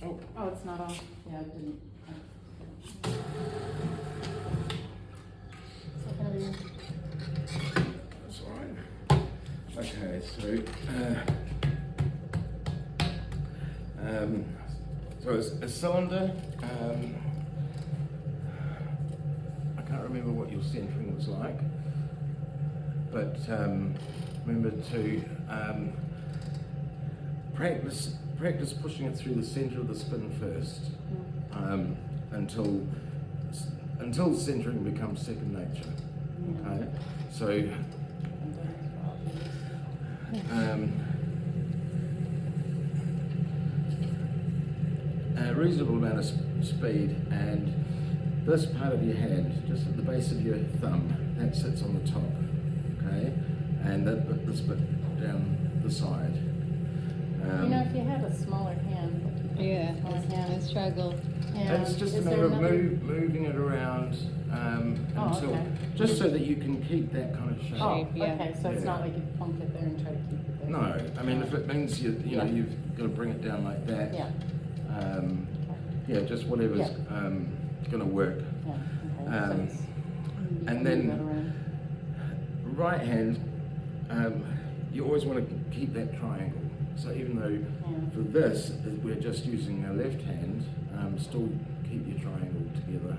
Oh. Oh, it's not off. Yeah, it didn't. So gonna be. That's alright. Okay, so it's a cylinder. I can't remember what your centering was like, but remember to practice pushing it through the center of the spin first, until centering becomes second nature. Okay, so a reasonable amount of speed, and this part of your hand, just at the base of your thumb, that sits on the top, okay, and this bit down the side. You know, if you had a smaller hand, Yeah, smaller hand. I struggle. Yeah. It's just a Is matter there of another- moving it around until, okay. just so that you can keep that kind of shape. Oh, Shape, yeah. okay, so it's Yeah. not like you plunk it there and try to keep it there. No, I mean, if it means you know, Yeah. you've got to bring it down like that. Yeah, Yeah, just whatever's Yeah. going to work. yeah, okay. So Um, it's- you and can then- move that around. Right hand, you always want to keep that triangle. So even though for this we're just using our left hand, still keep your triangle together.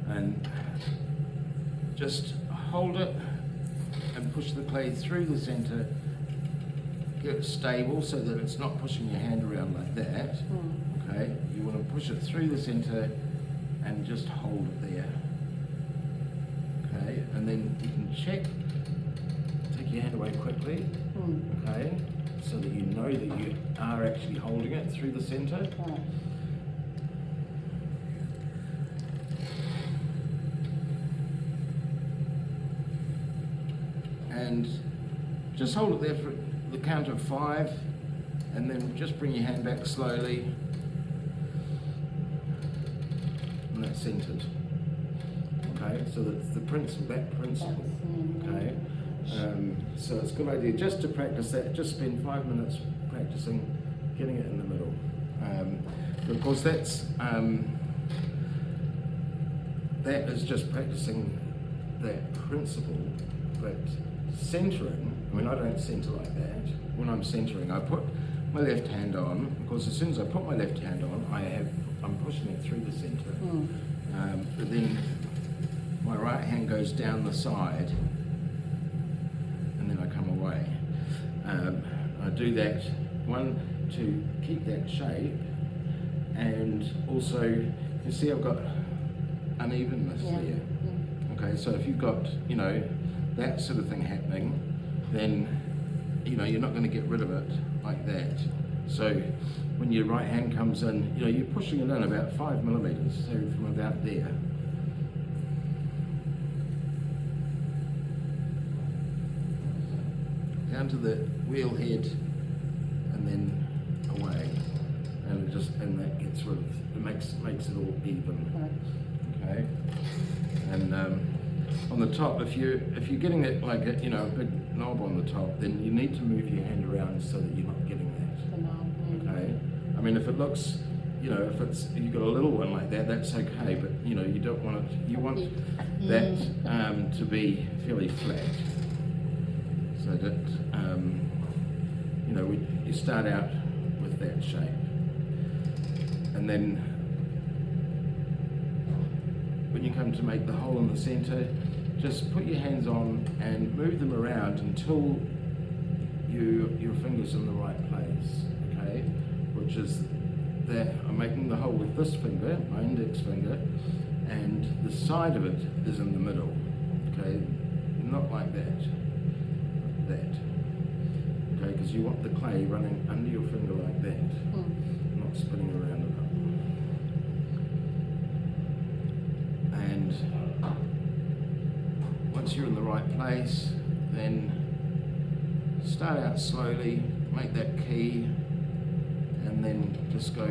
And just hold it and push the clay through the center. Get it stable so that it's not pushing your hand around like that. Okay, you want to push it through the center and just hold it there. Okay, and then you can check, take your hand away quickly, okay, so that you know that you are actually holding it through the center. Right. And just hold it there for the count of 5, and then just bring your hand back slowly, and that's centered. Okay, so that's the principle, that principle. Okay, so it's a good idea just to practice that. Just spend 5 minutes practicing getting it in the middle. Of course, that is just practicing that principle, but centering, I mean, I don't center like that. When I'm centering, I put my left hand on, because as soon as I put my left hand on, I'm pushing it through the center. But then my right hand goes down the side, and then I come away. I do that, one, to keep that shape, and also, you see I've got unevenness there. Okay, so if you've got, you know, that sort of thing happening, then, you know, you're not going to get rid of it like that. So when your right hand comes in, you know, you're pushing it in about 5 millimeters, so from about there. Down to the wheel head, and then away, and that gets rid of, it makes it all even. Okay, and on the top, if you're getting it like a, you know, a big knob on the top, then you need to move your hand around so that you're not getting that. Okay, I mean, if it looks, you know, if you've got a little one like that, that's okay, but you know, you don't want it. You want that to be fairly flat, so that you know, you start out with that shape, and then when you come to make the hole in the center, just put your hands on and move them around until your finger's in the right place, okay? Which is that I'm making the hole with this finger, my index finger, and the side of it is in the middle, okay? Not like that, okay? Because you want the clay running under your finger like that, not spinning around it. And once you're in the right place, then start out slowly, make that key, and then just go,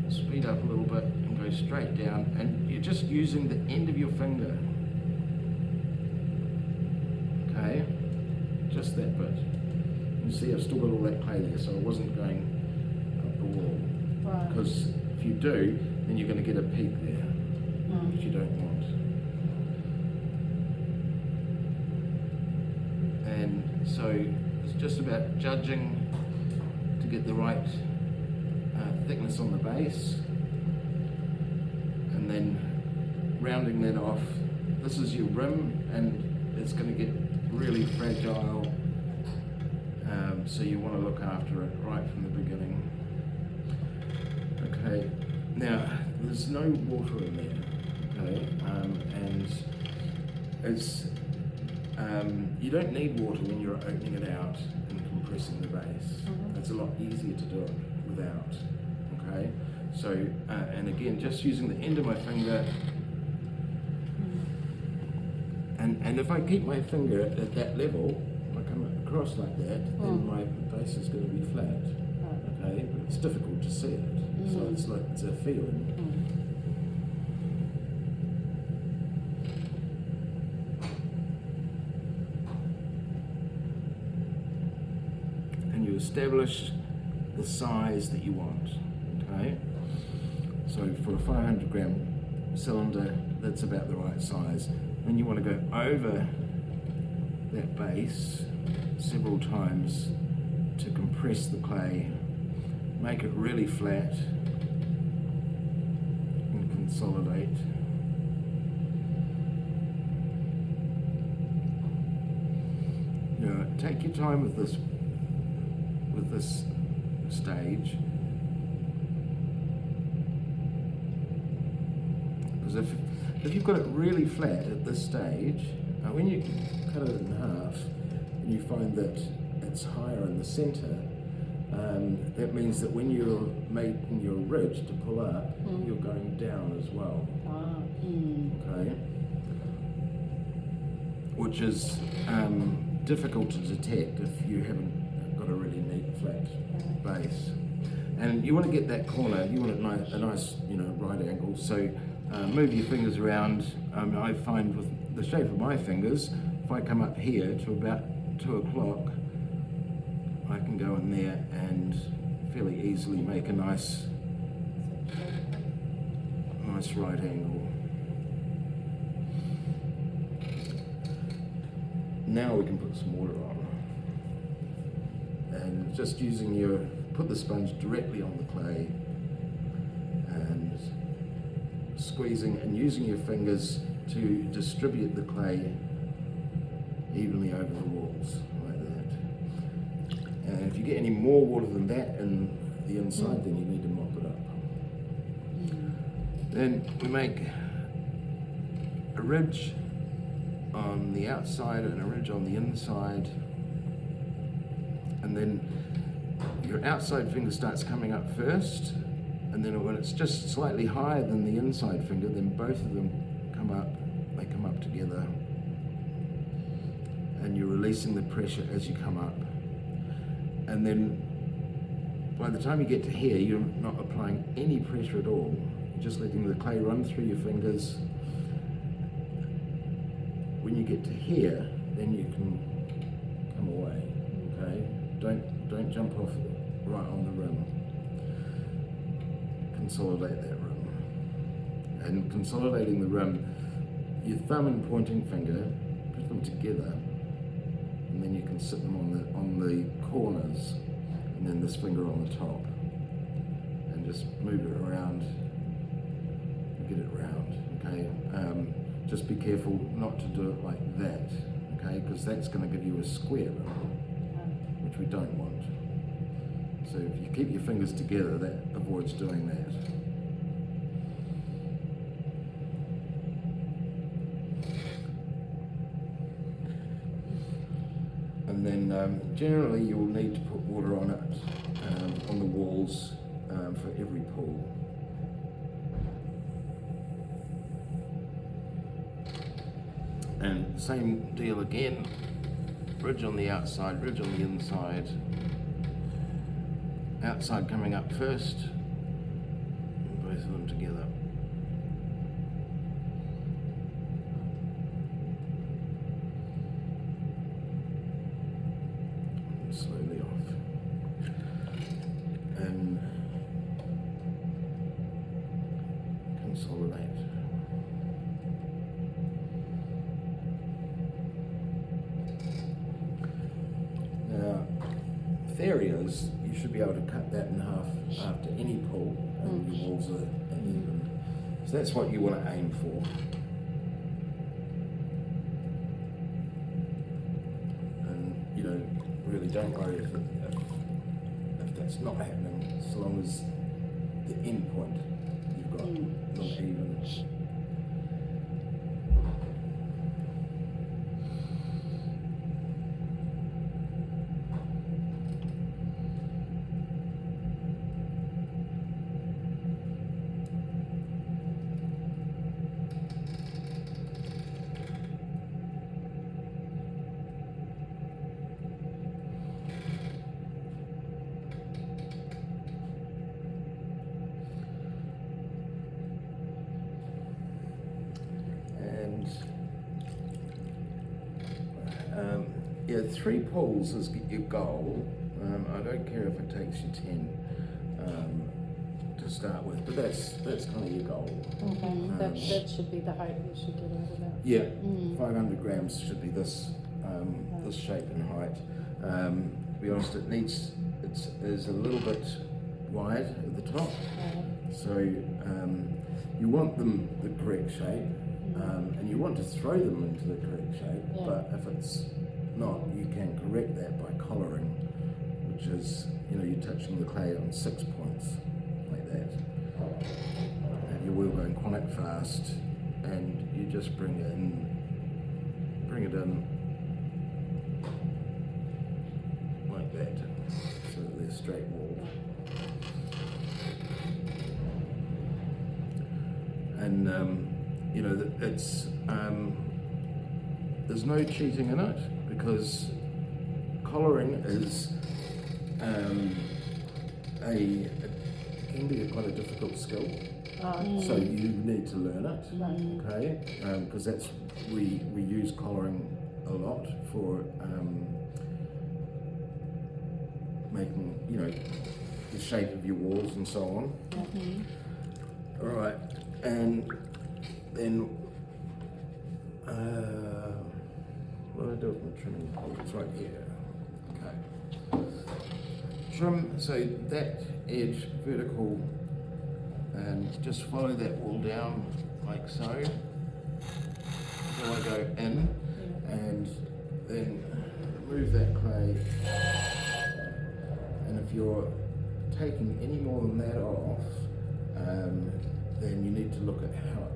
speed up a little bit and go straight down, and you're just using the end of your finger, okay, just that bit. You see I've still got all that clay there, so I wasn't going up the wall. because if you do, then you're going to get a peak there, which you don't want. And so it's just about judging to get the right thickness on the base, and then rounding that off. This is your rim, and it's going to get really fragile, so you want to look after it right from the beginning. Okay, now there's no water in there, okay, and it's you don't need water when you're opening it out and compressing the base. It's a lot easier to do it without. Okay, so and again, just using the end of my finger, and if I keep my finger at that level, I come across like that, then my base is going to be flat. Okay, but it's difficult to see it, so it's like it's a feeling. And you establish the size that you want. Okay, so for a 500 gram cylinder, that's about the right size. Then you want to go over that base several times to compress the clay, make it really flat, and consolidate. Now, take your time with this stage, because if you've got it really flat at this stage, when you cut it in half and you find that it's higher in the center, that means that when you're making your ridge to pull up, you're going down as well. Okay, which is difficult to detect if you haven't got a really neat flat base. And you want to get that corner, you want a nice right angle, so move your fingers around. I find with the shape of my fingers, if I come up here to about 2 o'clock, I can go in there and fairly easily make a nice right angle. Now we can put some water on. And just put the sponge directly on the clay and squeezing and using your fingers to distribute the clay evenly over the walls like that. And if you get any more water than that in the inside, then you need to mop it up. Then we make a ridge on the outside and a ridge on the inside, and then your outside finger starts coming up first, and then when it's just slightly higher than the inside finger, then both of them come up together, and you're releasing the pressure as you come up. And then by the time you get to here, you're not applying any pressure at all. You're just letting the clay run through your fingers. When you get to here, then you can come away, okay? Don't jump off right on the rim. Consolidate that rim. And consolidating the rim, your thumb and pointing finger, put them together, and then you can sit them on the corners, and then this finger on the top, and just move it around, get it round, okay? Just be careful not to do it like that, okay? Because that's going to give you a square rim, which we don't want. So if you keep your fingers together, that avoids doing that. And then generally you'll need to put water on it, on the walls for every pool. And same deal again, ridge on the outside, ridge on the inside. Outside coming up first, and both of them together. And slowly off. And areas, you should be able to cut that in half after any pull, and your walls are uneven. So that's what you want to aim for. And you know, really don't worry if that's not happening, as long as the end point you've got not even. Yeah, 3 pulls is your goal. I don't care if it takes you 10 to start with, but that's kind of your goal. Okay, that should be the height we should get out of that. Yeah, 500 grams should be this this shape and height. To be honest, it is a little bit wide at the top, so you want them the correct shape, and you want to throw them into the correct shape. But if it's not, you can correct that by collaring, which is, you know, you're touching the clay on 6 points like that. Have your wheel going quite fast, and you just bring it in like that, so that they're straight walled. And you know, it's there's no cheating in it, because collaring is it can be quite a difficult skill. So you need to learn it, okay? Because that's we use collaring a lot for making, you know, the shape of your walls and so on. All right, and then what do I do with my trimming pole? It's right here. Okay. Trim, so that edge vertical, and just follow that wall down like so. So I go in, and then remove that clay. And if you're taking any more than that off, then you need to look at how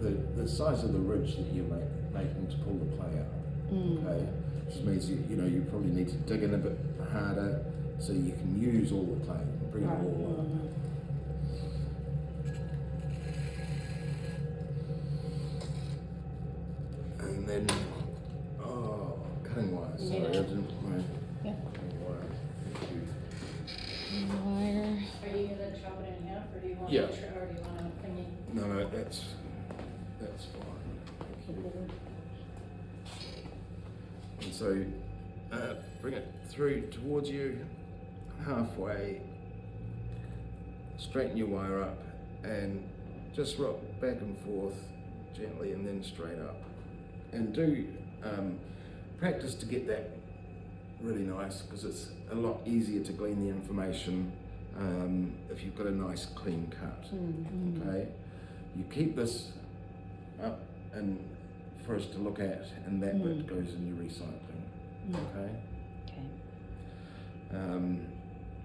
the size of the ridge that you're making to pull the clay up. Okay, which means you know you probably need to dig in a bit harder so you can use all the clay, bring it all up. And then, cutting wire. Sorry, I didn't put my cutting wire. Thank you. Wire. Are you gonna chop it in half, or do you want or do you want a thingy? No, that's fine. Thank you. And so, bring it through towards you, halfway, straighten your wire up, and just rock back and forth gently, and then straight up. And do practice to get that really nice, because it's a lot easier to glean the information if you've got a nice clean cut. Okay, you keep this up and for us to look at, and that bit goes in your recycling. Okay.